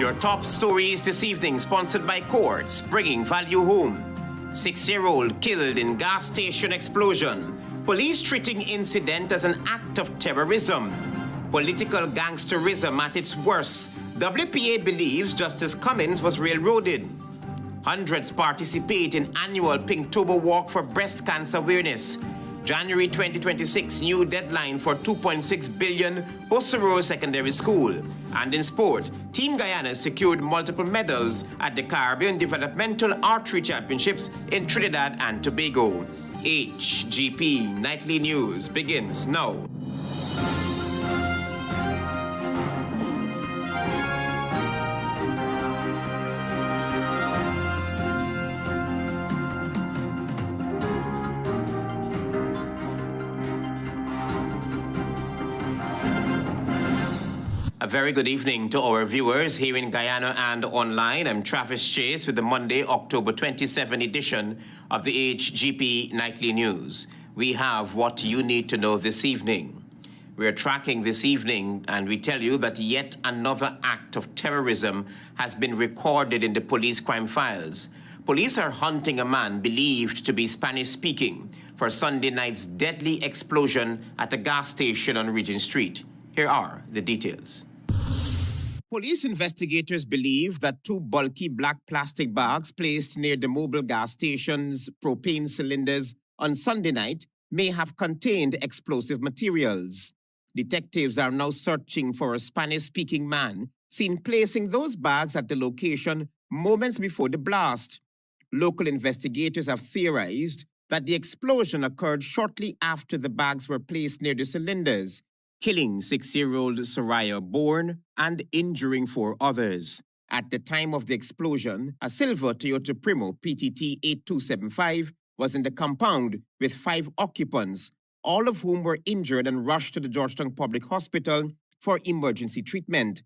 Your top stories this evening, sponsored by Courts, bringing value home. 6-year-old killed in gas station explosion. Police treating incident as an act of terrorism. Political gangsterism at its worst. WPA believes Justice Cummings was railroaded. Hundreds participate in annual Pinktober walk for breast cancer awareness. January 2026, new deadline for 2.6 billion Hosororo Secondary School. And in sport, Team Guyana secured multiple medals at the Caribbean Developmental Archery Championships in Trinidad and Tobago. HGP Nightly News begins now. A very good evening to our viewers here in Guyana and online. I'm Travis Chase with the Monday, October 27 edition of the HGP Nightly News. We have what you need to know this evening. We're tracking this evening and we tell you that yet another act of terrorism has been recorded in the police crime files. Police are hunting a man believed to be Spanish-speaking for Sunday night's deadly explosion at a gas station on Regent Street. Here are the details. Police investigators believe that two bulky black plastic bags placed near the mobile gas station's propane cylinders on Sunday night may have contained explosive materials. Detectives are now searching for a Spanish-speaking man seen placing those bags at the location moments before the blast. Local investigators have theorized that the explosion occurred shortly after the bags were placed near the cylinders, killing 6-year-old Soraya Bourne and injuring 4 others. At the time of the explosion, a silver Toyota Primo PTT 8275 was in the compound with 5 occupants, all of whom were injured and rushed to the Georgetown Public Hospital for emergency treatment.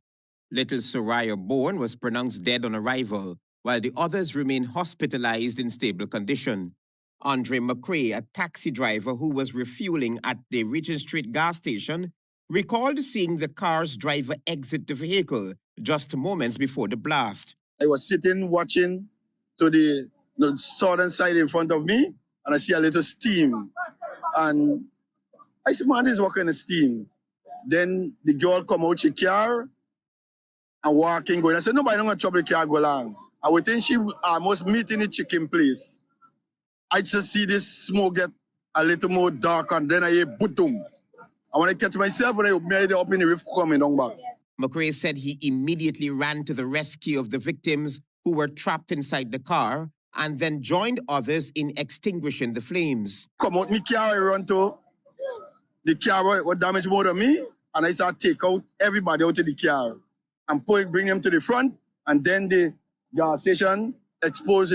Little Soraya Bourne was pronounced dead on arrival, while the others remain hospitalized in stable condition. Andre McCrae, a taxi driver who was refueling at the Regent Street gas station, recalled seeing the car's driver exit the vehicle just moments before the blast. I was sitting watching to the southern side in front of me, and I see a little steam. And I said, man, this walking in steam. Then the girl come out her car and walking, going. I said, nobody don't want to trouble the car go along. I would think she almost meet in the chicken place. I just see this smoke get a little more dark, and then I hear boom. I want to catch myself when I made it up in the roof coming down back. McCrae said he immediately ran to the rescue of the victims who were trapped inside the car and then joined others in extinguishing the flames. Come out my car, I run to the car what damaged more than me, and I start take out everybody out of the car and bring them to the front, and then the gas station exposed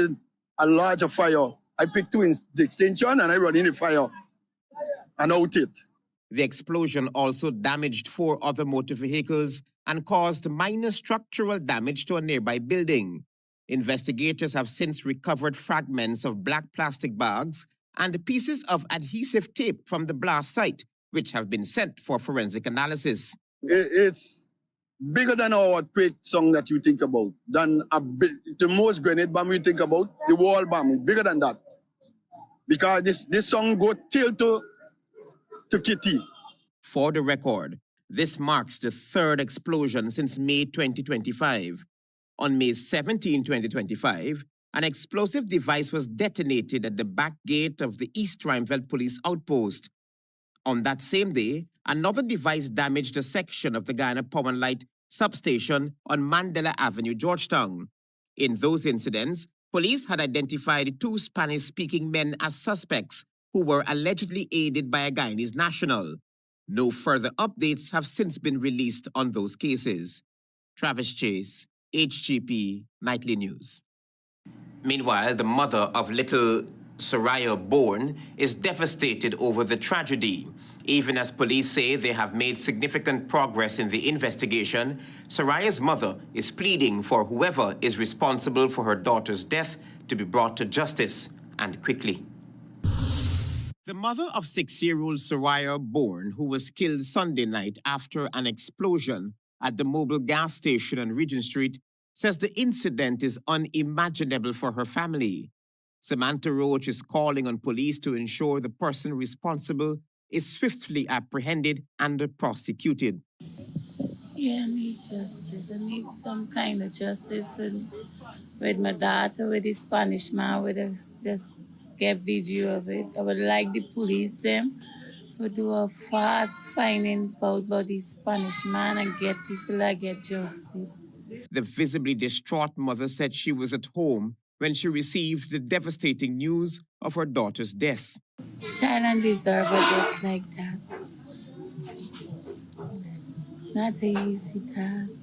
a larger fire. I picked 2 in the extension and I run in the fire and out it. The explosion also damaged 4 other motor vehicles and caused minor structural damage to a nearby building. Investigators have since recovered fragments of black plastic bags and pieces of adhesive tape from the blast site, which have been sent for forensic analysis. It's bigger than our quake song that you think about, than the most grenade bomb you think about, the wall bomb. It's bigger than that. Because this song go till to Kitty. For the record, this marks the 3rd explosion since May 2025. On May 17, 2025, an explosive device was detonated at the back gate of the East Rheinfeld Police Outpost. On that same day, another device damaged a section of the Guyana Power and Light substation on Mandela Avenue, Georgetown. In those incidents, police had identified 2 Spanish-speaking men as suspects who were allegedly aided by a Guyanese national. No further updates have since been released on those cases. Travis Chase, HGP Nightly News. Meanwhile, the mother of little Soraya Bourne is devastated over the tragedy. Even as police say they have made significant progress in the investigation, Soraya's mother is pleading for whoever is responsible for her daughter's death to be brought to justice, and quickly. The mother of 6-year-old Soraya Bourne, who was killed Sunday night after an explosion at the mobile gas station on Regent Street, says the incident is unimaginable for her family. Samantha Roach is calling on police to ensure the person responsible is swiftly apprehended and prosecuted. Yeah, I need justice. I need some kind of justice. And with my daughter, with the Spanish man, with just get video of it. I would like the police to do a fast finding about the Spanish man and get people that get justice. The visibly distraught mother said she was at home when she received the devastating news of her daughter's death. Child deserve a death like that. Not an easy task.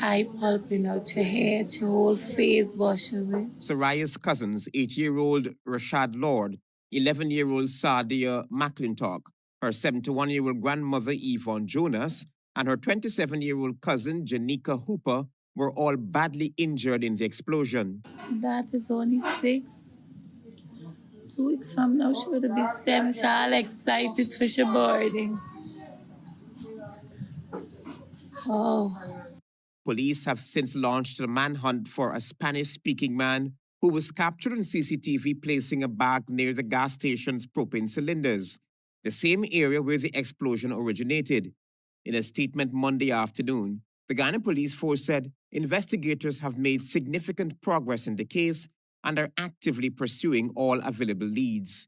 Eye pulping out your hair, your whole face wash away. Soraya's cousins, 8-year-old Rashad Lord, 11-year-old Sadia McClintock, her 71-year-old grandmother Yvonne Jonas, and her 27-year-old cousin Janika Hooper were all badly injured in the explosion. That is only 6. 2 weeks from now, she would be 7. She's all excited for she boarding. Oh. Police have since launched a manhunt for a Spanish-speaking man who was captured on CCTV placing a bag near the gas station's propane cylinders, the same area where the explosion originated. In a statement Monday afternoon, the Guyana Police Force said investigators have made significant progress in the case and are actively pursuing all available leads.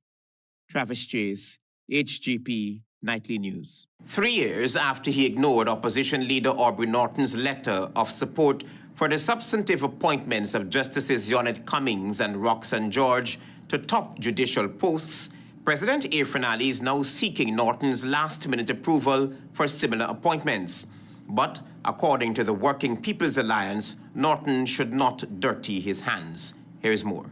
Travis Chase, HGP Nightly News. 3 years after he ignored opposition leader Aubrey Norton's letter of support for the substantive appointments of Justices Yonet Cummings and Roxanne George to top judicial posts, President Irfan Ali is now seeking Norton's last-minute approval for similar appointments. But according to the Working People's Alliance, Norton should not dirty his hands. Here is more.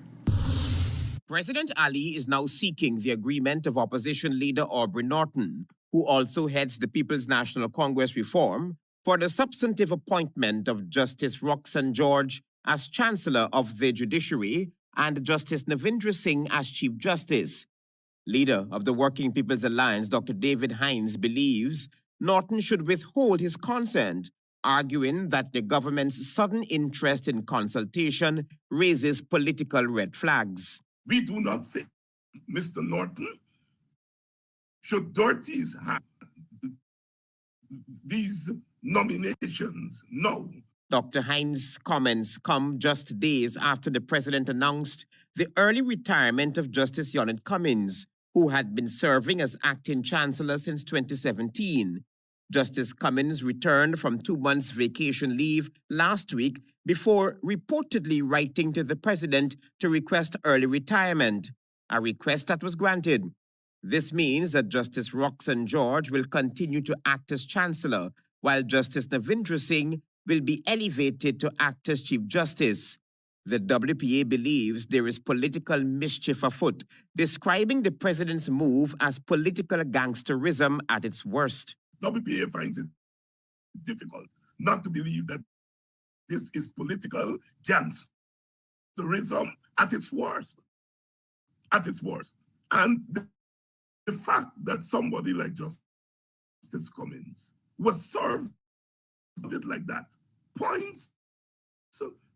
President Ali is now seeking the agreement of opposition leader Aubrey Norton, who also heads the People's National Congress Reform, for the substantive appointment of Justice Roxanne George as Chancellor of the Judiciary and Justice Navindra Singh as Chief Justice. Leader of the Working People's Alliance, Dr. David Hines, believes Norton should withhold his consent, arguing that the government's sudden interest in consultation raises political red flags. We do not think Mr. Norton should dirty his hands. These nominations, no. Dr. Hines' comments come just days after the president announced the early retirement of Justice Yonet Cummings, who had been serving as acting chancellor since 2017. Justice Cummings returned from 2 months vacation leave last week before reportedly writing to the president to request early retirement, a request that was granted. This means that Justice Roxanne George will continue to act as chancellor, while Justice Navindra Singh will be elevated to act as Chief Justice. The WPA believes there is political mischief afoot, describing the president's move as political gangsterism at its worst. WPA finds it difficult not to believe that this is political gangsterism at its worst. At its worst. And the fact that somebody like Justice Cummings was served like that points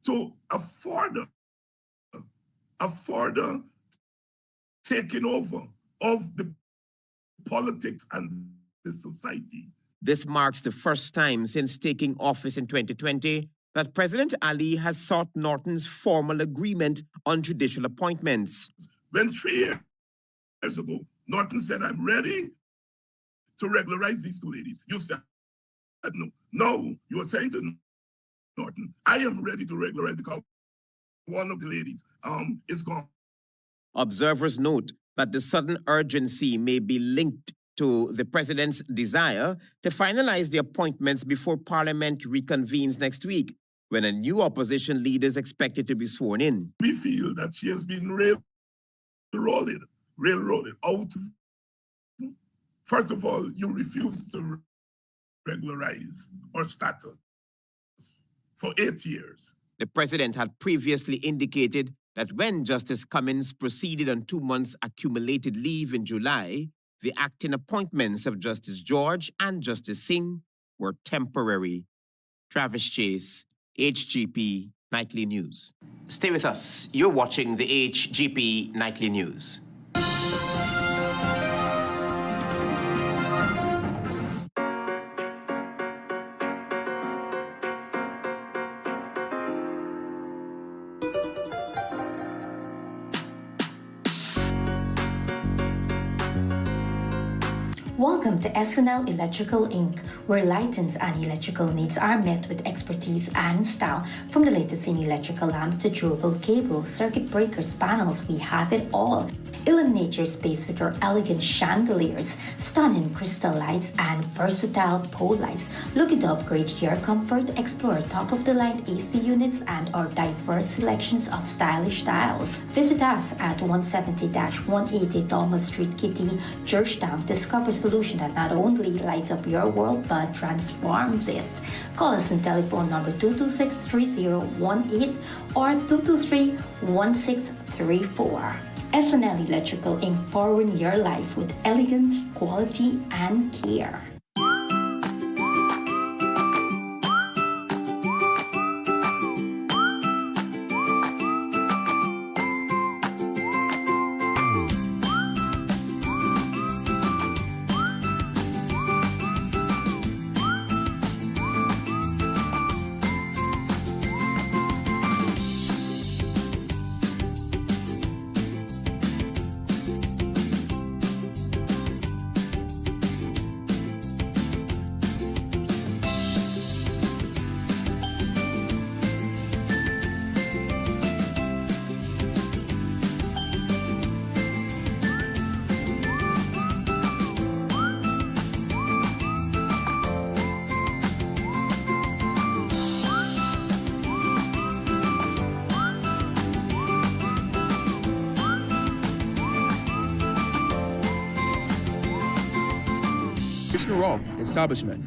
to a further taking over of the politics and the society. This marks the first time since taking office in 2020 that President Ali has sought Norton's formal agreement on judicial appointments. When 3 years ago, Norton said, "I'm ready to regularize these 2 ladies," you said no. No, you are saying to Norton, "I am ready to regularize because one of the ladies is gone." Observers note that the sudden urgency may be linked to the president's desire to finalize the appointments before Parliament reconvenes next week, when a new opposition leader is expected to be sworn in. We feel that she has been railroaded out. First of all, you refuse to regularize or status for 8 years. The president had previously indicated that when Justice Cummings proceeded on 2 months accumulated leave in July, the acting appointments of Justice George and Justice Singh were temporary. Travis Chase, HGP Nightly News. Stay with us. You're watching the HGP Nightly News. Welcome to SNL Electrical Inc., where lighting and electrical needs are met with expertise and style. From the latest in electrical lamps to durable cables, circuit breakers, panels, we have it all. Illuminate your space with our elegant chandeliers, stunning crystal lights, and versatile pole lights. Looking to upgrade your comfort? Explore top-of-the-line AC units and our diverse selections of stylish styles. Visit us at 170-180 Thomas Street, Kitty, Georgetown. Discover a solution that not only lights up your world but transforms it. Call us on telephone number 226-3018 or 223-1634. SNL Electrical Inc., powering your life with elegance, quality, and care. Establishment.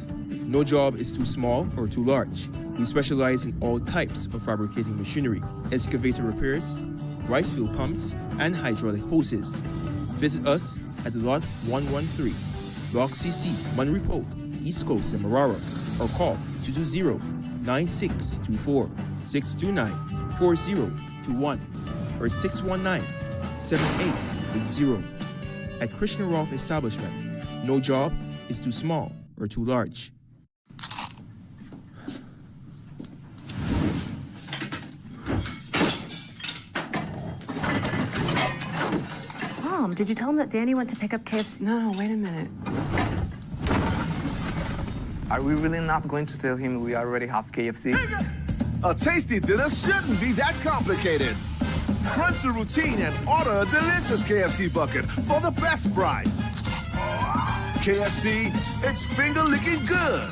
No job is too small or too large. We specialize in all types of fabricating machinery, excavator repairs, rice field pumps, and hydraulic hoses. Visit us at Lot 113, Block CC, Manripo, East Coast, and Marara, or call 220-9624, 629-4021, or 619-7880. At Krishna Rolf Establishment, no job is too small or too large. Mom, did you tell him that Danny went to pick up KFC? No, wait a minute. Are we really not going to tell him we already have KFC? A tasty dinner shouldn't be that complicated. Crunch the routine and order a delicious KFC bucket for the best price. KFC, it's finger-licking good.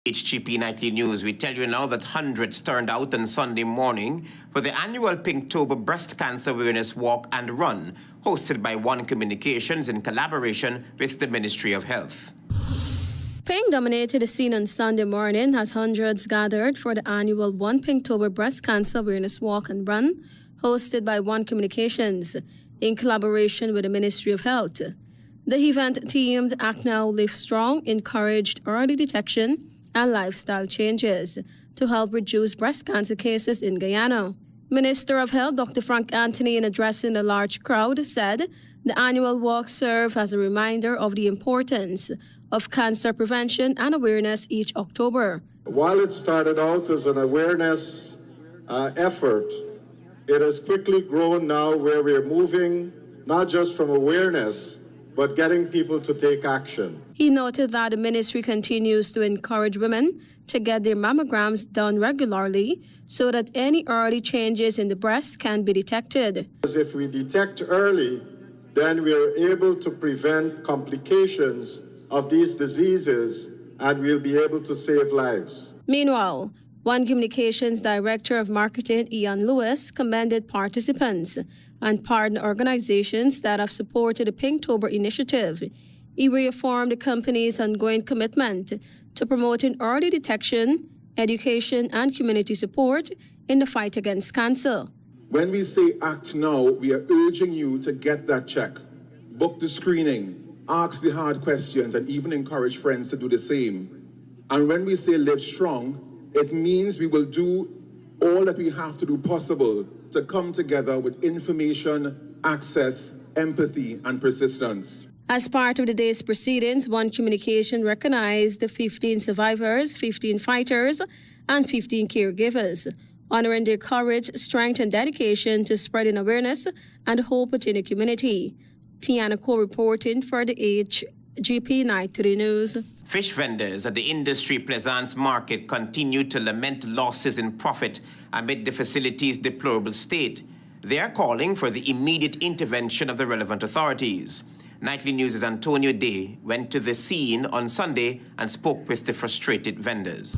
HGP Nightly News, we tell you now that hundreds turned out on Sunday morning for the annual Pinktober Breast Cancer Awareness Walk and Run, hosted by One Communications in collaboration with the Ministry of Health. Pink dominated the scene on Sunday morning as hundreds gathered for the annual One Pinktober Breast Cancer Awareness Walk and Run, hosted by One Communications in collaboration with the Ministry of Health. The event themed Act Now, Live Strong encouraged early detection and lifestyle changes to help reduce breast cancer cases in Guyana. Minister of Health Dr. Frank Anthony, in addressing the large crowd, said the annual walk serves as a reminder of the importance of cancer prevention and awareness each October. While it started out as an awareness effort, it has quickly grown now where we're moving not just from awareness, but getting people to take action. He noted that the ministry continues to encourage women to get their mammograms done regularly so that any early changes in the breast can be detected. If we detect early, then we are able to prevent complications of these diseases and we'll be able to save lives. Meanwhile, One Communications Director of Marketing Ian Lewis commended participants and partner organizations that have supported the Pinktober initiative. He reaffirmed the company's ongoing commitment to promoting early detection, education, and community support in the fight against cancer. When we say act now, we are urging you to get that check, book the screening, ask the hard questions, and even encourage friends to do the same. And when we say live strong, it means we will do all that we have to do possible to come together with information, access, empathy, and persistence. As part of the day's proceedings, One Communication recognized the 15 survivors, 15 fighters, and 15 caregivers, honoring their courage, strength, and dedication to spreading awareness and hope within the community. Tiana Cole reporting for the HGP Nightly News. Fish vendors at the Industry Plaisance Market continue to lament losses in profit amid the facility's deplorable state. They are calling for the immediate intervention of the relevant authorities. Nightly News' Antonio Day went to the scene on Sunday and spoke with the frustrated vendors.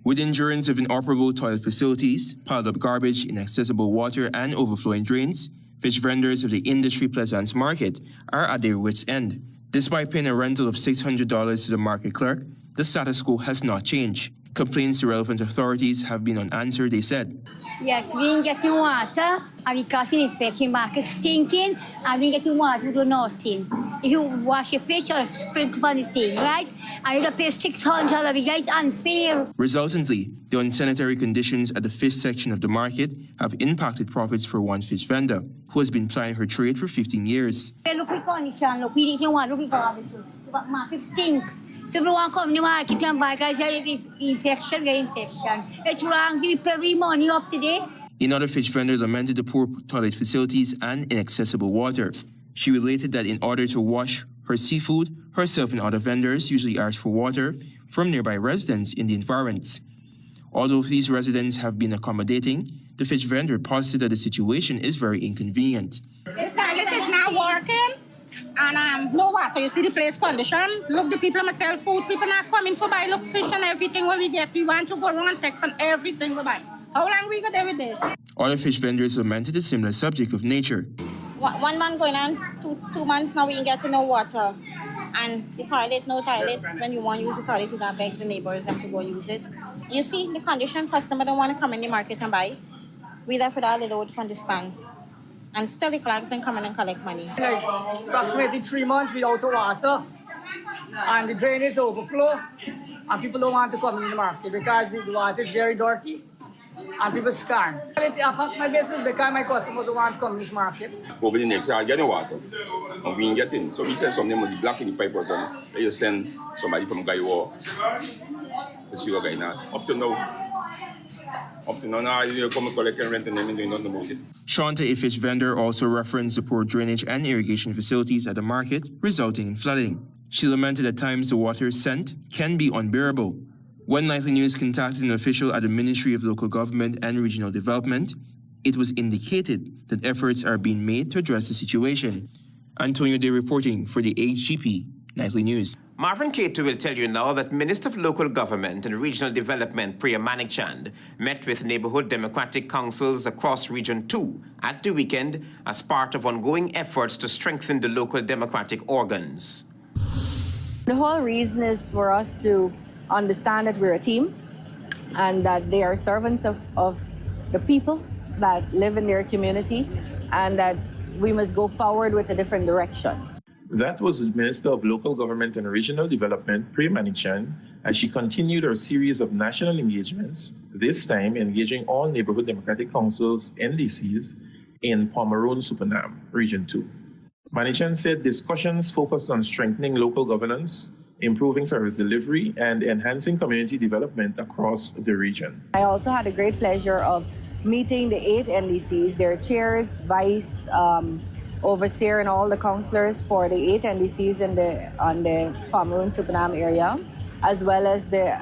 With endurance of inoperable toilet facilities, piled up garbage, inaccessible water, and overflowing drains, fish vendors of the Industry Plaisance Market are at their wits' end. Despite paying a rental of $600 to the market clerk, the status quo has not changed. Complaints to relevant authorities have been unanswered, they said. Yes, we ain't getting water, and we causing infection, market stinking, and we getting water to do nothing. If you wash your fish or sprinkle on this thing, right? And you gotta pay $600, you guys unfair. Resultantly, the unsanitary conditions at the fish section of the market have impacted profits for one fish vendor, who has been plying her trade for 15 years. Hey, look at the condition, look, we didn't want to look at the market stink. People want to come to the market and buy, guys, infection, get infection. It's wrong, give every money up to date. Another fish vendor lamented the poor toilet facilities and inaccessible water. She related that in order to wash her seafood, herself and other vendors usually ask for water from nearby residents in the environs. Although these residents have been accommodating, the fish vendor posited that the situation is very inconvenient. The toilet is not working. And no water. You see the place condition. Look, the people must sell food. People not coming for buy. Look, fish and everything what we get. We want to go around and take on everything we buy. How long we go there with this? Other fish vendors lamented a similar subject of nature. 1 month going on, 2 months now we ain't getting no water. And the toilet, no toilet. When you want to use the toilet, you gotta beg the neighbors them to go use it. You see the condition, customer don't want to come in the market and buy. We there for that little old from the stand. And still the clerks and come in and collect money. Like approximately 3 months without water, and the drain is overflow, and people don't want to come in the market because the water is very dirty, and people scan. It affects my business because my customers don't want to come in this market. Over the next year, getting water, and we ain't getting. So we send some of them with the black in the pipe or something. They just send somebody from Guyana to see what Guyana. Up to now, you come and collect and rent and then doing nothing about it. Shanta, a fish vendor, also referenced the poor drainage and irrigation facilities at the market, resulting in flooding. She lamented at times the water sent can be unbearable. When Nightly News contacted an official at the Ministry of Local Government and Regional Development, it was indicated that efforts are being made to address the situation. Antonio Day reporting for the HGP Nightly News. Marvin Keto will tell you now that Minister of Local Government and Regional Development Priya Manikchand met with neighborhood democratic councils across Region 2 at the weekend as part of ongoing efforts to strengthen the local democratic organs. The whole reason is for us to understand that we're a team and that they are servants of the people that live in their community and that we must go forward with a different direction. That was the Minister of Local Government and Regional Development, Priya Manikchand, as she continued her series of national engagements, this time engaging all neighborhood democratic councils, NDCs, in Pomeroon, Supernam, Region 2. Manikchand said discussions focused on strengthening local governance, improving service delivery, and enhancing community development across the region. I also had a great pleasure of meeting the 8 NDCs, their chairs, vice, overseer and all the councillors for the 8 NDCs on the Pomeroon Supernam area, as well as the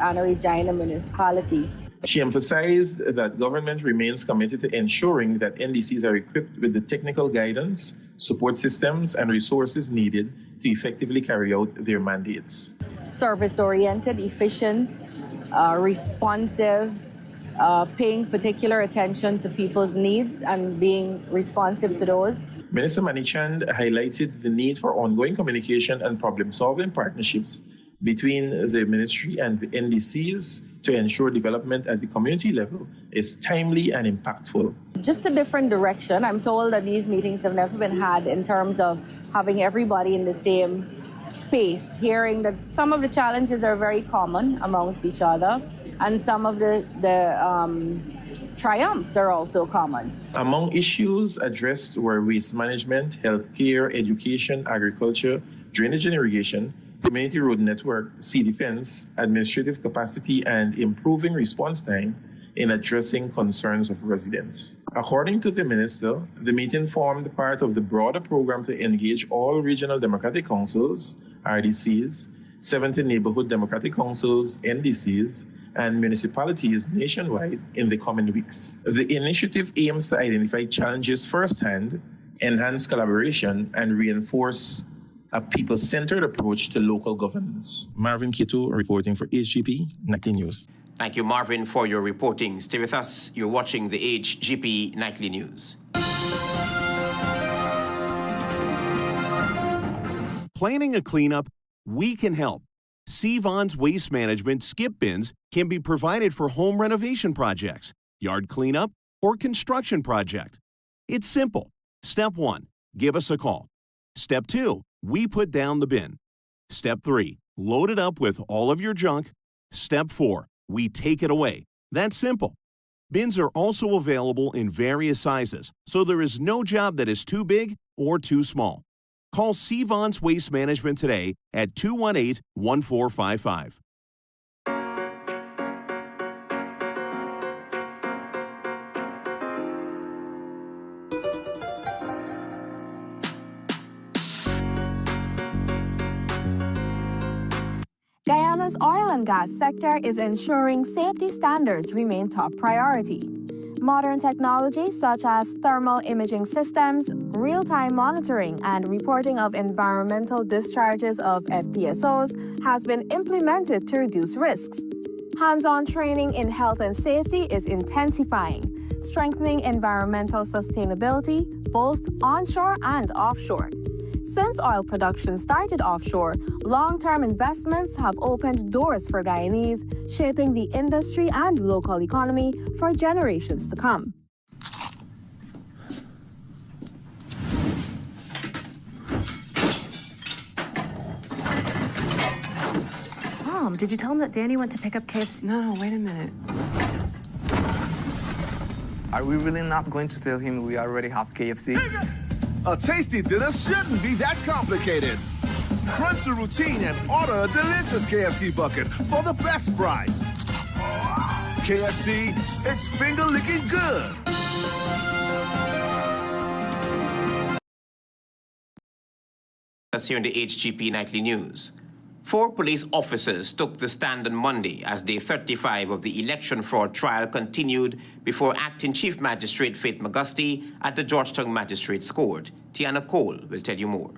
Guyana municipality. She emphasized that government remains committed to ensuring that NDCs are equipped with the technical guidance, support systems, and resources needed to effectively carry out their mandates. Service-oriented, efficient, responsive, paying particular attention to people's needs and being responsive to those. Minister Manikchand highlighted the need for ongoing communication and problem-solving partnerships between the ministry and the NDCs to ensure development at the community level is timely and impactful. Just a different direction. I'm told that these meetings have never been had in terms of having everybody in the same space, hearing that some of the challenges are very common amongst each other, and some of the triumphs are also common. Among issues addressed were waste management, healthcare, education, agriculture, drainage and irrigation, community road network, sea defense, administrative capacity, and improving response time in addressing concerns of residents. According to the minister, the meeting formed part of the broader program to engage all regional democratic councils, RDCs, 70 neighborhood democratic councils, NDCs, and municipalities nationwide in the coming weeks. The initiative aims to identify challenges firsthand, enhance collaboration, and reinforce a people-centered approach to local governance. Marvin Kito reporting for HGP Nightly News. Thank you, Marvin, for your reporting. Stay with us. You're watching the HGP Nightly News. Planning a cleanup? We can help. Sevon's Waste Management skip bins can be provided for home renovation projects, yard cleanup, or construction project. It's simple. Step 1, give us a call. Step 2, we put down the bin. Step 3, load it up with all of your junk. Step 4, we take it away. That's simple. Bins are also available in various sizes, so there is no job that is too big or too small. Call Sevon's Waste Management today at 218-1455. Guyana's oil and gas sector is ensuring safety standards remain top priority. Modern technologies such as thermal imaging systems, real-time monitoring, and reporting of environmental discharges of FPSOs has been implemented to reduce risks. Hands-on training in health and safety is intensifying, strengthening environmental sustainability both onshore and offshore. Since oil production started offshore, long-term investments have opened doors for Guyanese, shaping the industry and local economy for generations to come. Mom, did you tell him that Danny went to pick up KFC? No, wait a minute. Are we really not going to tell him we already have KFC? A tasty dinner shouldn't be that complicated. Crunch the routine and order a delicious KFC bucket for the best price. KFC, it's finger-licking good. That's here in the HGP Nightly News. 4 police officers took the stand on Monday as day 35 of the election fraud trial continued before Acting Chief Magistrate Faith Magusti at the Georgetown Magistrates Court. Tiana Cole will tell you more.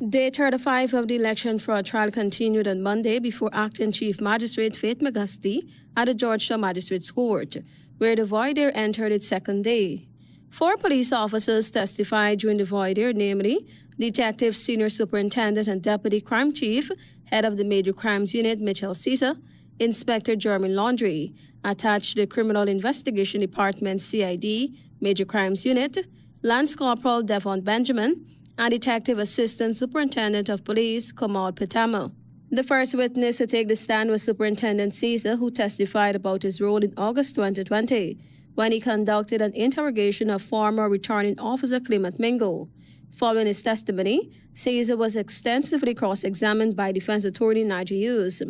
Day 35 of the election fraud trial continued on Monday before Acting Chief Magistrate Faith Magusti at the Georgetown Magistrates Court, where the voir dire entered its second day. 4 police officers testified during the voir dire, namely Detective Senior Superintendent and Deputy Crime Chief, Head of the Major Crimes Unit Mitchell Caesar, Inspector Jeremy Laundrie, attached to the Criminal Investigation Department CID Major Crimes Unit, Lance Corporal Devon Benjamin, and Detective Assistant Superintendent of Police Kamal Pitama. The first witness to take the stand was Superintendent Caesar, who testified about his role in August 2020 when he conducted an interrogation of former returning officer Clement Mingo. Following his testimony, Caesar was extensively cross-examined by defense attorney Nigel Hughes.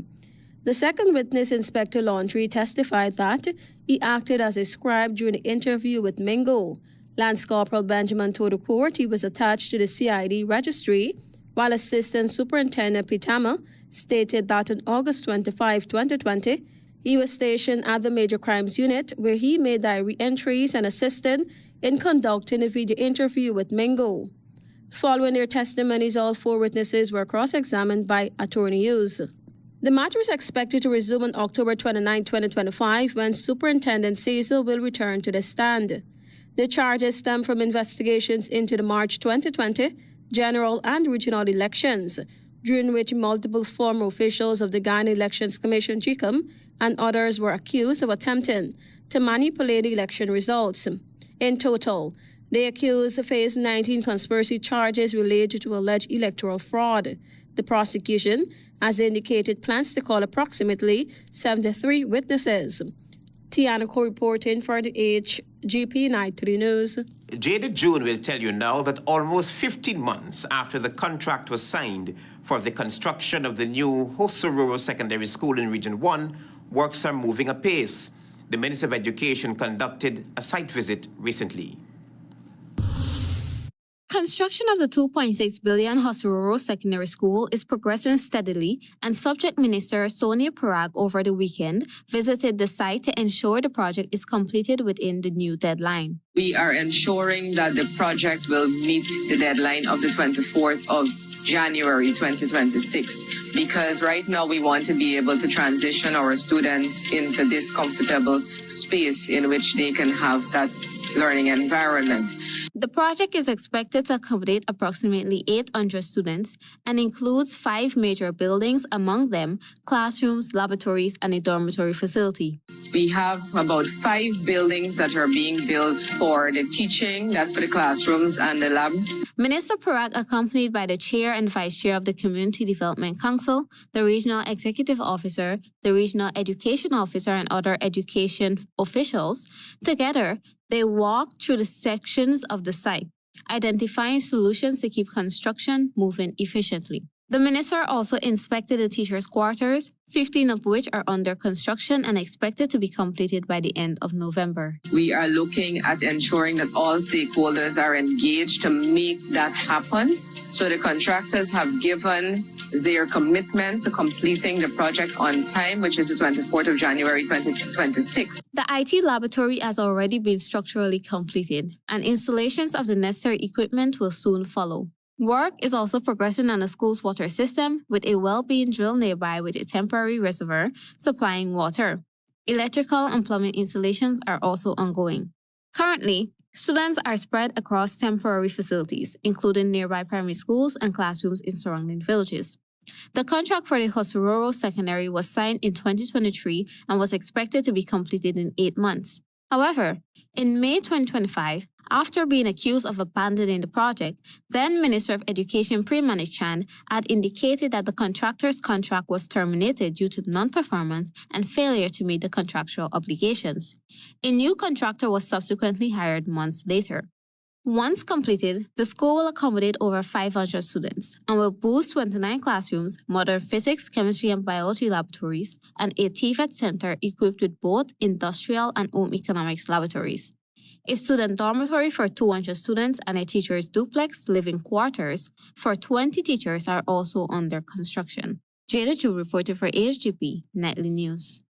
The second witness, Inspector Laundrie, testified that he acted as a scribe during the interview with Mingo. Lance Corporal Benjamin told the court he was attached to the CID registry, while Assistant Superintendent Pitama stated that on August 25, 2020, he was stationed at the Major Crimes Unit, where he made diary entries and assisted in conducting a video interview with Mingo. Following their testimonies, all 4 witnesses were cross-examined by Attorney Hughes. The matter is expected to resume on October 29, 2025, when Superintendent Caesar will return to the stand. The charges stem from investigations into the March 2020 general and regional elections, during which multiple former officials of the Ghana Elections Commission (GCOM) and others were accused of attempting to manipulate the election results. In total, the accused faced 19 conspiracy charges related to alleged electoral fraud. The prosecution has indicated plans to call approximately 73 witnesses. Tiana reporting for the HGP Nightly News. Jada June will tell you now that almost 15 months after the contract was signed for the construction of the new Hosororo Secondary School in Region 1, works are moving apace. The Minister of Education conducted a site visit recently. Construction of the 2.6 billion Hosororo Secondary School is progressing steadily, and Subject Minister Sonia Parag over the weekend visited the site to ensure the project is completed within the new deadline. We are ensuring that the project will meet the deadline of the 24th of January 2026, because right now we want to be able to transition our students into this comfortable space in which they can have that learning environment. The project is expected to accommodate approximately 800 students and includes 5 major buildings, among them classrooms, laboratories, and a dormitory facility. We have about 5 buildings that are being built for the teaching, that's for the classrooms and the lab. Minister Parag, accompanied by the Chair and Vice Chair of the Community Development Council, the Regional Executive Officer, the Regional Education Officer, and other education officials, together they walked through the sections of the site, identifying solutions to keep construction moving efficiently. The minister also inspected the teachers' quarters, 15 of which are under construction and expected to be completed by the end of November. We are looking at ensuring that all stakeholders are engaged to make that happen. So the contractors have given their commitment to completing the project on time, which is the 24th of January 2026. The IT laboratory has already been structurally completed, and installations of the necessary equipment will soon follow. Work is also progressing on the school's water system, with a well being drilled nearby with a temporary reservoir supplying water. Electrical and plumbing installations are also ongoing. Currently, students are spread across temporary facilities, including nearby primary schools and classrooms in surrounding villages. The contract for the Hosororo Secondary was signed in 2023 and was expected to be completed in 8 months. However, in May 2025, after being accused of abandoning the project, then Minister of Education Prem Manichan had indicated that the contractor's contract was terminated due to non-performance and failure to meet the contractual obligations. A new contractor was subsequently hired months later. Once completed, the school will accommodate over 500 students and will boost 29 classrooms, modern physics, chemistry, and biology laboratories, and a TVET center equipped with both industrial and home economics laboratories. A student dormitory for 200 students and a teacher's duplex living quarters for 20 teachers are also under construction. Jada Chu reported for HGP Nightly News.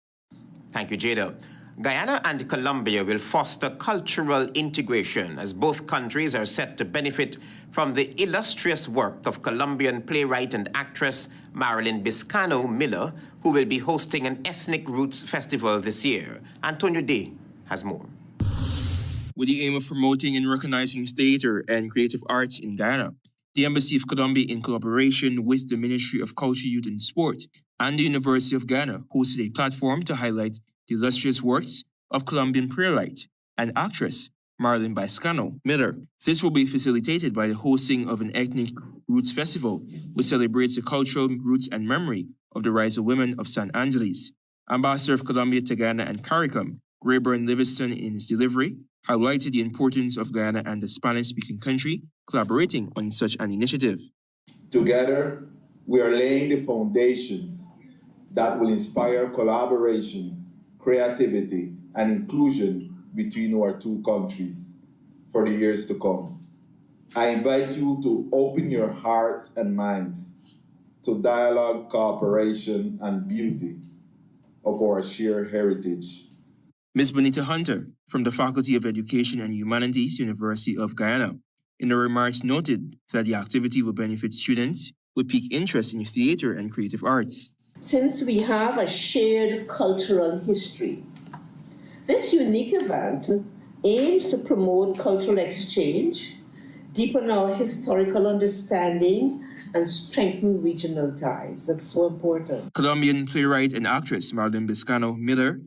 Thank you, Jada. Guyana and Colombia will foster cultural integration as both countries are set to benefit from the illustrious work of Colombian playwright and actress Marilyn Biscano Miller, who will be hosting an Ethnic Roots Festival this year. Antonio Day has more. With the aim of promoting and recognizing theater and creative arts in Guyana, the Embassy of Colombia, in collaboration with the Ministry of Culture, Youth and Sport and the University of Guyana, hosted a platform to highlight the illustrious works of Colombian playwright and actress Marilyn Biscano Miller. This will be facilitated by the hosting of an Ethnic Roots Festival, which celebrates the cultural roots and memory of the rise of women of San Angeles. Ambassador of Colombia to Guyana and CARICOM, Rayburn Livingston, in his delivery, highlighted the importance of Guyana and the Spanish-speaking country collaborating on such an initiative. Together, we are laying the foundations that will inspire collaboration, creativity, and inclusion between our two countries for the years to come. I invite you to open your hearts and minds to dialogue, cooperation, and beauty of our shared heritage. Ms. Bonita Hunter, from the Faculty of Education and Humanities, University of Guyana, in her remarks noted that the activity will benefit students with peak interest in theater and creative arts. Since we have a shared cultural history, this unique event aims to promote cultural exchange, deepen our historical understanding, and strengthen regional ties. That's so important. Colombian playwright and actress Marlene Biscano Miller,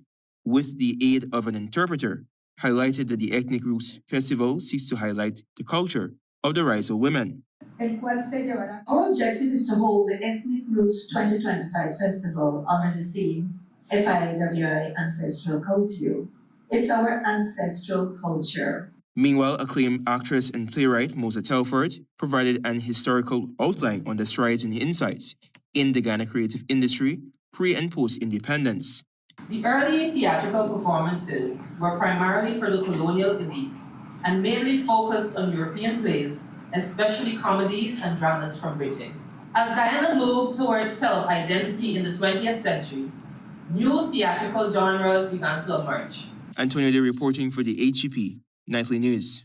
with the aid of an interpreter, highlighted that the Ethnic Roots Festival seeks to highlight the culture of the rights of women. Our objective is to hold the Ethnic Roots 2025 Festival under the theme FIWI Ancestral Culture. It's our ancestral culture. Meanwhile, acclaimed actress and playwright Mosa Telford provided an historical outline on the strides and insights in the Ghana creative industry pre- and post-independence. The early theatrical performances were primarily for the colonial elite and mainly focused on European plays, especially comedies and dramas from Britain. As Guyana moved towards self-identity in the 20th century, new theatrical genres began to emerge. Antonio Day reporting for the HGP Nightly News.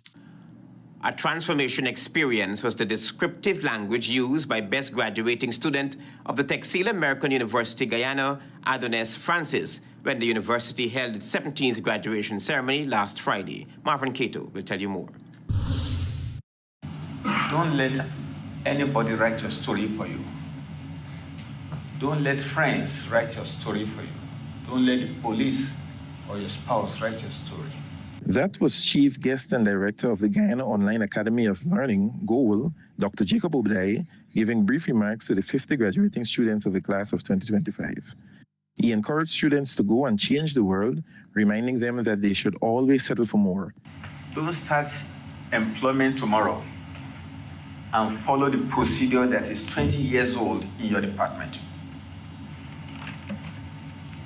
A transformation experience was the descriptive language used by best graduating student of the Texile American University Guyana, Adonis Francis, when the university held its 17th graduation ceremony last Friday. Marvin Cato will tell you more. Don't let anybody write your story for you. Don't let friends write your story for you. Don't let the police or your spouse write your story. That was Chief Guest and Director of the Guyana Online Academy of Learning, GOAL, Dr. Jacob Obdai, giving brief remarks to the 50 graduating students of the class of 2025. He encouraged students to go and change the world, reminding them that they should always settle for more. Don't start employment tomorrow and follow the procedure that is 20 years old in your department.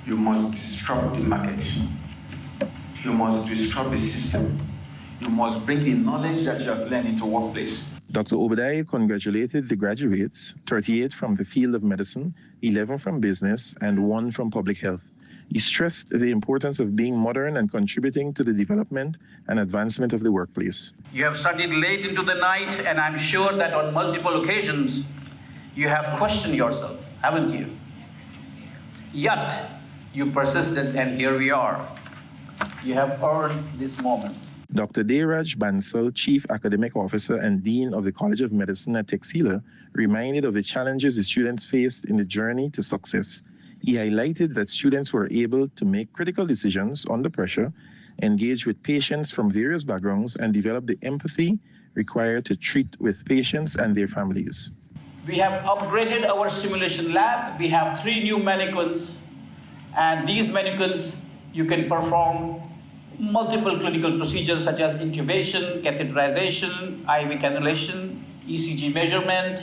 You must disrupt the market. You must disrupt the system. You must bring the knowledge that you have learned into workplace. Dr. Obadiah congratulated the graduates, 38 from the field of medicine, 11 from business, and 1 from public health. He stressed the importance of being modern and contributing to the development and advancement of the workplace. You have studied late into the night, and I'm sure that on multiple occasions, you have questioned yourself, haven't you? Yet, you persisted, and here we are. You have earned this moment. Dr. Deyraj Bansal, Chief Academic Officer and Dean of the College of Medicine at Texila, reminded of the challenges the students faced in the journey to success. He highlighted that students were able to make critical decisions under pressure, engage with patients from various backgrounds, and develop the empathy required to treat with patients and their families. We have upgraded our simulation lab. We have 3 new mannequins, and these mannequins you can perform multiple clinical procedures such as intubation, catheterization, IV cannulation, ECG measurement,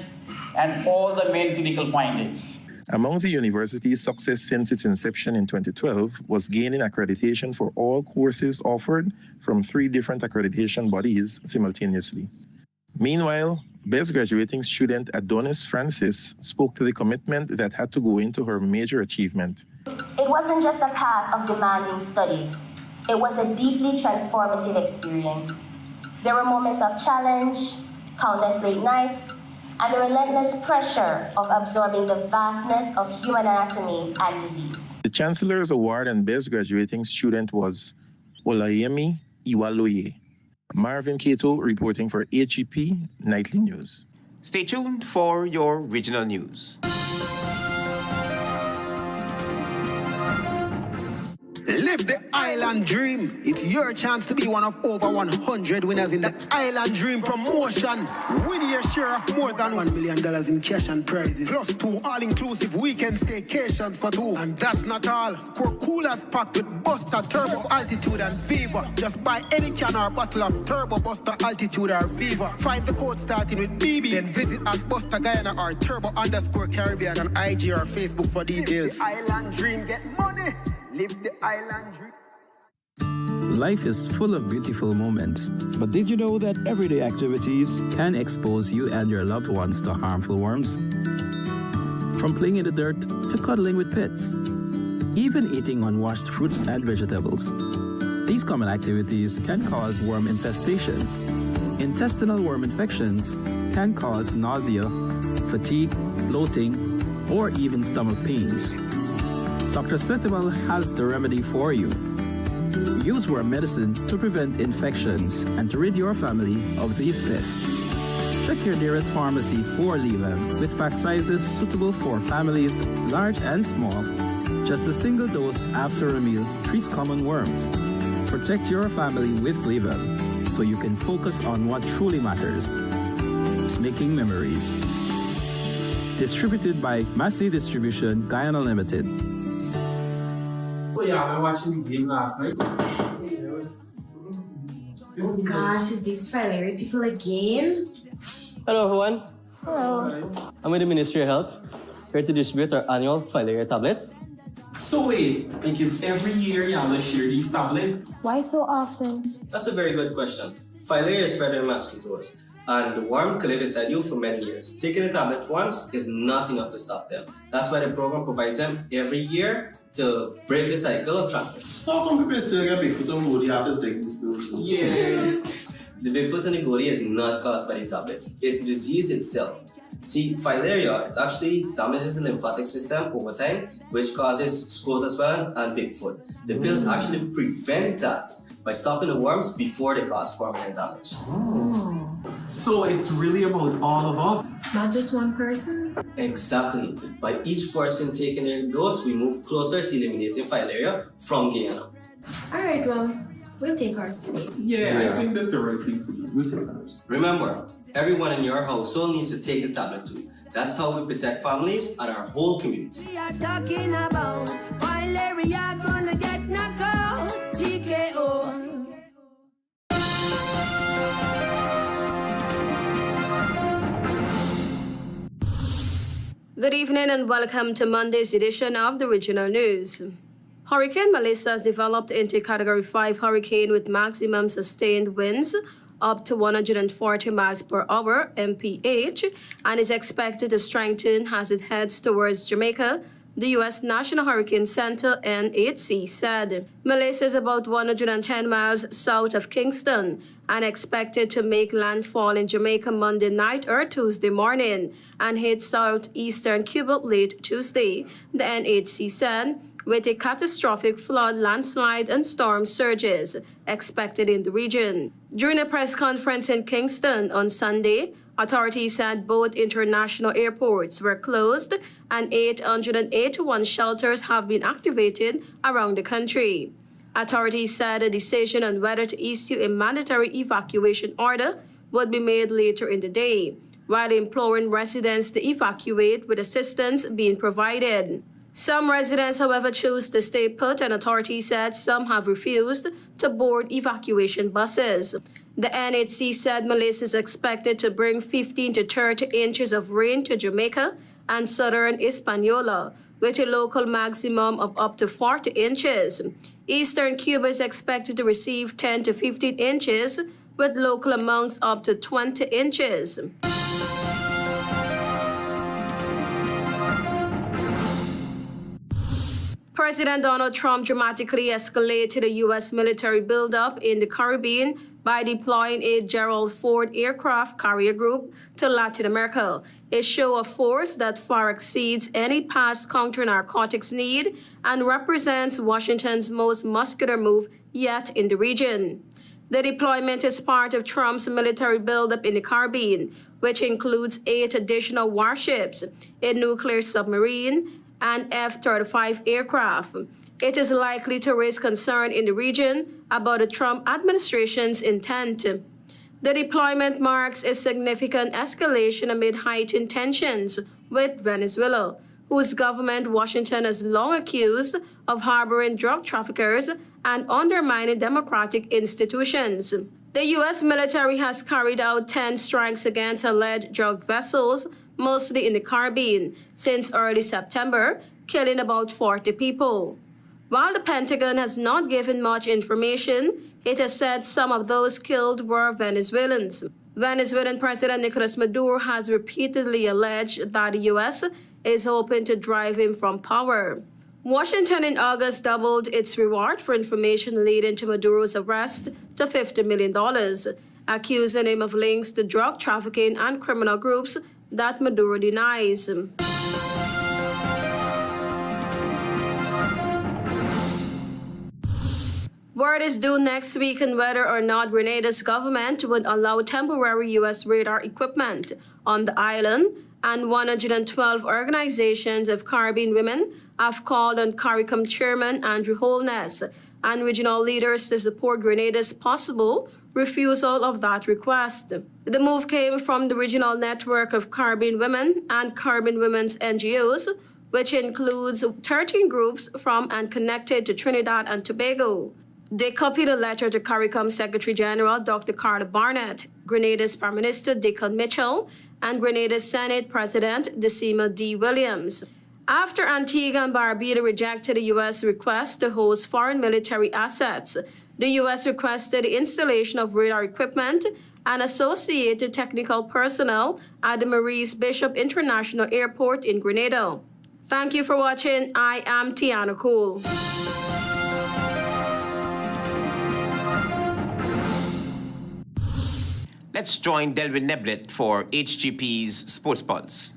and all the main clinical findings. Among the university's success since its inception in 2012 was gaining accreditation for all courses offered from 3 different accreditation bodies simultaneously. Meanwhile, best graduating student Adonis Francis spoke to the commitment that had to go into her major achievement. It wasn't just a path of demanding studies. It was a deeply transformative experience. There were moments of challenge, countless late nights, and the relentless pressure of absorbing the vastness of human anatomy and disease. The Chancellor's Award and Best Graduating Student was Olayemi Iwaloye. Marvin Cato reporting for HGP Nightly News. Stay tuned for your regional news. Live the island dream. It's your chance to be one of over 100 winners in the Island Dream promotion. Win your share of more than $1 million in cash and prizes, plus 2 all-inclusive weekend staycations for 2. And that's not all. Score coolers packed with Buster, Turbo, Altitude, and Viva. Just buy any can or bottle of Turbo, Buster, Altitude, or Viva. Find the code starting with BB, then visit at Buster Guyana or Turbo_Caribbean on IG or Facebook for details. The Island Dream, get money. Live the island dream. Life is full of beautiful moments, but did you know that everyday activities can expose you and your loved ones to harmful worms? From playing in the dirt to cuddling with pets, even eating unwashed fruits and vegetables. These common activities can cause worm infestation. Intestinal worm infections can cause nausea, fatigue, bloating, or even stomach pains. Dr. Sentinel has the remedy for you. Use worm medicine to prevent infections and to rid your family of these pests. Check your nearest pharmacy for Levem with pack sizes suitable for families large and small. Just a single dose after a meal treats common worms. Protect your family with Levem so you can focus on what truly matters. Making memories. Distributed by Massey Distribution, Guyana Limited. So yeah, I was watching the game last night. Oh gosh, is these Philaria people again? Hello everyone. Hello. I'm with the Ministry of Health, here to distribute our annual Philaria tablets. So wait, like is every year y'all share these tablets? Why so often? That's a very good question. Philaria is spreading mosquitoes, and the worm could live inside you for many years. Taking a tablet once is not enough to stop them. That's why the program provides them every year to break the cycle of transmission. So how come people still get Bigfoot and Goody after taking this pill? Yeah. The Bigfoot and the Goody is not caused by the tablets. It's the disease itself. See, filaria, it actually damages the lymphatic system over time, which causes scrotal swelling and Bigfoot. The pills actually prevent that by stopping the worms before they cause permanent damage. Oh. So it's really about all of us. Not just one person? Exactly. By each person taking their dose, we move closer to eliminating filaria from Guyana. Alright, well, we'll take ours today. Yeah, I think that's the right thing to do. We'll take ours. Remember, everyone in your household needs to take the tablet too. That's how we protect families and our whole community. We are talking about filaria gonna get knocked out. TKO. Good evening and welcome to Monday's edition of the Regional News. Hurricane Melissa has developed into a Category 5 hurricane with maximum sustained winds up to 140 miles per hour (mph) and is expected to strengthen as it heads towards Jamaica, the U.S. National Hurricane Center (NHC) said. Melissa is about 110 miles south of Kingston and expected to make landfall in Jamaica Monday night or Tuesday morning and hit southeastern Cuba late Tuesday, the NHC said, with a catastrophic flood, landslide, and storm surges expected in the region. During a press conference in Kingston on Sunday, authorities said both international airports were closed and 881 shelters have been activated around the country. Authorities said a decision on whether to issue a mandatory evacuation order would be made later in the day, while imploring residents to evacuate with assistance being provided. Some residents, however, choose to stay put, and authorities said some have refused to board evacuation buses. The NHC said Melissa is expected to bring 15 to 30 inches of rain to Jamaica and southern Hispaniola, with a local maximum of up to 40 inches. Eastern Cuba is expected to receive 10 to 15 inches, with local amounts up to 20 inches. President Donald Trump dramatically escalated the U.S. military buildup in the Caribbean by deploying a Gerald Ford aircraft carrier group to Latin America, a show of force that far exceeds any past counter-narcotics need and represents Washington's most muscular move yet in the region. The deployment is part of Trump's military buildup in the Caribbean, which includes 8 additional warships, a nuclear submarine, and F-35 aircraft. It is likely to raise concern in the region about the Trump administration's intent. The deployment marks a significant escalation amid heightened tensions with Venezuela, whose government Washington has long accused of harboring drug traffickers and undermining democratic institutions. The U.S. military has carried out 10 strikes against alleged drug vessels, mostly in the Caribbean, since early September, killing about 40 people. While the Pentagon has not given much information, it has said some of those killed were Venezuelans. Venezuelan President Nicolas Maduro has repeatedly alleged that the U.S. is hoping to drive him from power. Washington in August doubled its reward for information leading to Maduro's arrest to $50 million, accusing him of links to drug trafficking and criminal groups that Maduro denies. Word is due next week on whether or not Grenada's government would allow temporary U.S. radar equipment on the island, and 112 organizations of Caribbean women have called on CARICOM Chairman Andrew Holness and regional leaders to support Grenada's possible refusal of that request. The move came from the regional network of Caribbean women and Caribbean women's NGOs, which includes 13 groups from and connected to Trinidad and Tobago. They copied a letter to CARICOM Secretary General Dr. Carla Barnett, Grenada's Prime Minister Dickon Mitchell, and Grenada's Senate President Decima D. Williams. After Antigua and Barbuda rejected the U.S. request to host foreign military assets, the U.S. requested the installation of radar equipment and associated technical personnel at the Maurice Bishop International Airport in Grenada. Thank you for watching. I am Tiana Cole. Let's join Delwyn Neblett for HGP's Sports Pulse.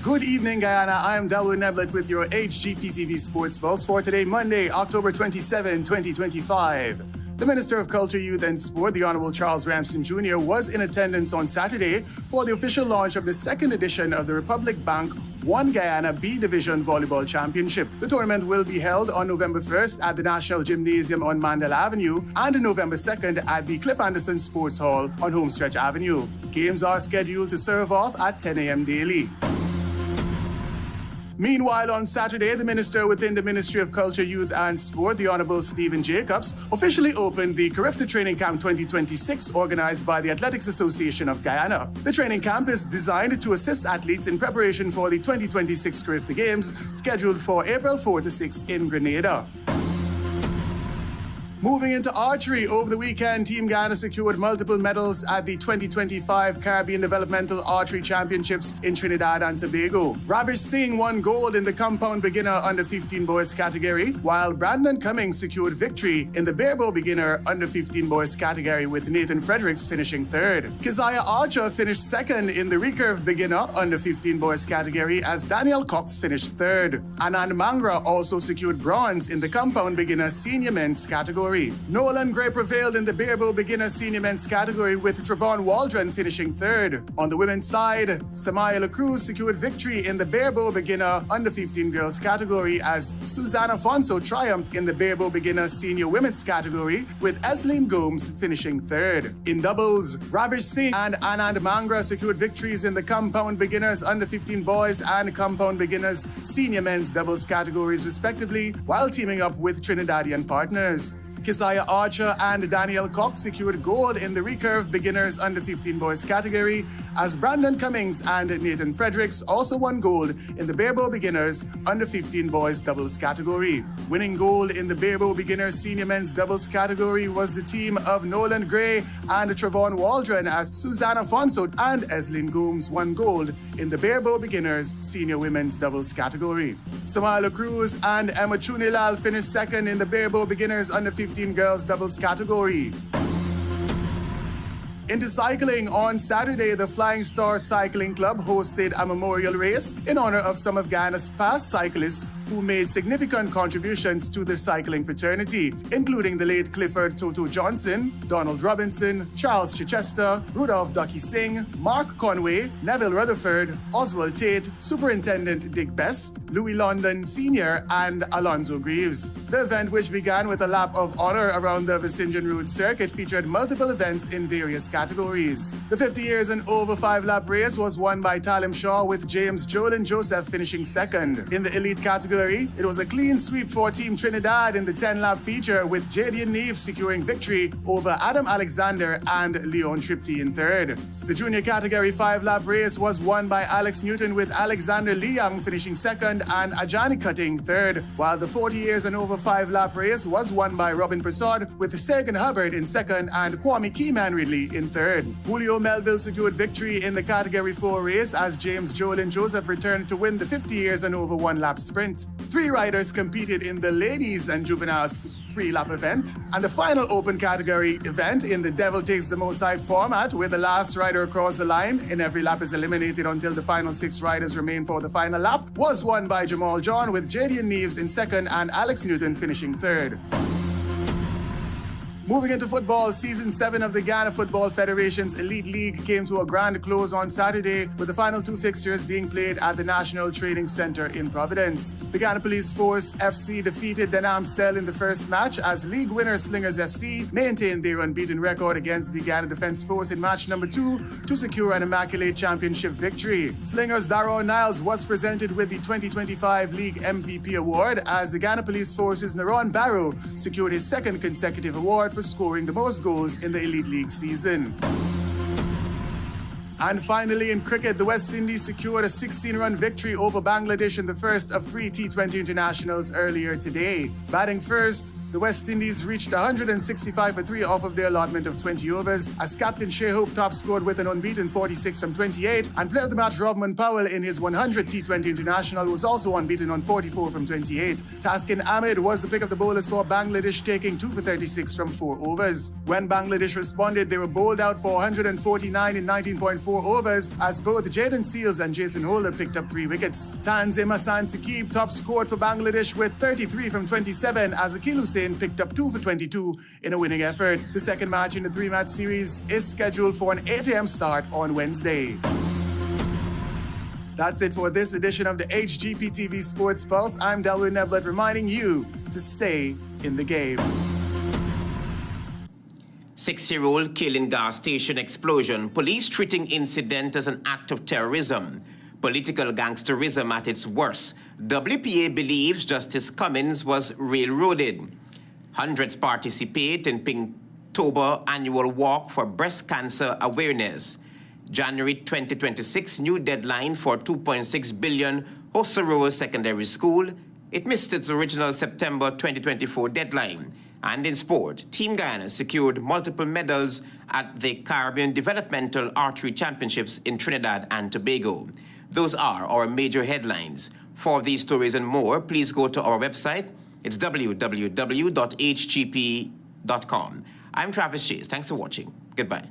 Good evening, Guyana. I am Delwyn Neblett with your HGP TV Sports Pulse for today, Monday, October 27, 2025. The Minister of Culture, Youth and Sport, the Honorable Charles Ramsden Jr., was in attendance on Saturday for the official launch of the second edition of the Republic Bank One Guyana B Division Volleyball Championship. The tournament will be held on November 1st at the National Gymnasium on Mandela Avenue and November 2nd at the Cliff Anderson Sports Hall on Homestretch Avenue. Games are scheduled to serve off at 10 a.m. daily. Meanwhile, on Saturday, the Minister within the Ministry of Culture, Youth and Sport, the Honorable Stephen Jacobs, officially opened the Carifta Training Camp 2026 organized by the Athletics Association of Guyana. The training camp is designed to assist athletes in preparation for the 2026 Carifta Games, scheduled for April 4 to 6 in Grenada. Moving into archery, over the weekend, Team Guyana secured multiple medals at the 2025 Caribbean Developmental Archery Championships in Trinidad and Tobago. Ravish Singh won gold in the compound beginner under 15 boys category, while Brandon Cummings secured victory in the barebow beginner under 15 boys category, with Nathan Fredericks finishing third. Keziah Archer finished second in the recurve beginner under 15 boys category as Daniel Cox finished third. Anand Mangra also secured bronze in the compound beginner senior men's category. Nolan Gray prevailed in the barebow beginner senior men's category, with Trevon Waldron finishing third. On the women's side, Samaya LaCruz secured victory in the barebow beginner under 15 girls category as Suzanne Afonso triumphed in the barebow beginner senior women's category, with Esleen Gomes finishing third. In doubles, Ravish Singh and Anand Mangra secured victories in the compound beginners under 15 boys and compound beginners senior men's doubles categories respectively, while teaming up with Trinidadian partners. Keziah Archer and Daniel Cox secured gold in the recurve beginners under 15 boys category, as Brandon Cummings and Nathan Fredericks also won gold in the barebow beginners under 15 boys doubles category. Winning gold in the barebow beginners senior men's doubles category was the team of Nolan Gray and Trevon Waldron, as Suzanne Afonso and Esleen Gomes won gold in the barebow beginners senior women's doubles category. Samala Cruz and Emma Chunilal finished second in the barebow beginners under 15 girls doubles category. Into cycling, on Saturday, the Flying Star Cycling Club hosted a memorial race in honor of some of Guyana's past cyclists who made significant contributions to the cycling fraternity, including the late Clifford Toto Johnson, Donald Robinson, Charles Chichester, Rudolph Ducky Singh, Mark Conway, Neville Rutherford, Oswald Tate, Superintendent Dick Best, Louis London Sr., and Alonzo Greaves. The event, which began with a lap of honor around the Vicinjan Road Circuit, featured multiple events in various categories. The 50 years and over 5-lap race was won by Talim Shaw, with James Joel and Joseph finishing second. In the elite category, it was a clean sweep for Team Trinidad in the 10-lap feature, with Jadian Neve securing victory over Adam Alexander and Leon Tripty in third. The junior category 5-lap race was won by Alex Newton with Alexander Liang finishing second and Ajani Cutting third, while the 40 years and over 5-lap race was won by Robin Prasad with Sagan Hubbard in second and Kwame Keyman Ridley in third. Julio Melville secured victory in the category 4 race as James Jolin Joseph returned to win the 50 years and over 1-lap sprint. 3 riders competed in the ladies and juveniles 3-lap event, and the final open category event in the Devil Takes the Most High format, where the last rider across the line in every lap is eliminated until the final 6 riders remain for the final lap, was won by Jamal John with Jadian Neves in second and Alex Newton finishing third. Moving into football, Season 7 of the Guyana Football Federation's Elite League came to a grand close on Saturday, with the final 2 fixtures being played at the National Training Center in Providence. The Guyana Police Force FC defeated Denham Cell in the first match as league winner Slingers FC maintained their unbeaten record against the Guyana Defence Force in match number 2 to secure an immaculate championship victory. Slingers' Daron Niles was presented with the 2025 League MVP award as the Guyana Police Force's Naron Barrow secured his second consecutive award for scoring the most goals in the Elite League season. And finally, in cricket, the West Indies secured a 16-run victory over Bangladesh in the first of 3 T20 internationals earlier today. Batting first, the West Indies reached 165 for 3 off of their allotment of 20 overs, as Captain Shea Hope top scored with an unbeaten 46 from 28, and player of the match Robman Powell in his 100 T20 international was also unbeaten on 44 from 28. Taskin Ahmed was the pick of the bowlers for Bangladesh, taking 2 for 36 from 4 overs. When Bangladesh responded, they were bowled out for 149 in 19.4 overs, as both Jaden Seals and Jason Holder picked up 3 wickets. Tanzim Hassan Saqib top scored for Bangladesh with 33 from 27, as Akil Hussain picked up 2 for 22 in a winning effort. The second match in the 3-match series is scheduled for an 8 a.m. start on Wednesday. That's it for this edition of the HGP TV Sports Pulse. I'm Delwyn Neblett, reminding you to stay in the game. 6-year-old kill in gas station explosion. Police treating incident as an act of terrorism. Political gangsterism at its worst. WPA believes Justice Cummings was railroaded. Hundreds participate in Pinktober annual walk for breast cancer awareness. January 2026 new deadline for 2.6 billion Hosororo Secondary School. It missed its original September 2024 deadline. And in sport, Team Guyana secured multiple medals at the Caribbean Developmental Archery Championships in Trinidad and Tobago. Those are our major headlines. For these stories and more, please go to our website. It's www.hgp.com. I'm Travis Chase. Thanks for watching. Goodbye.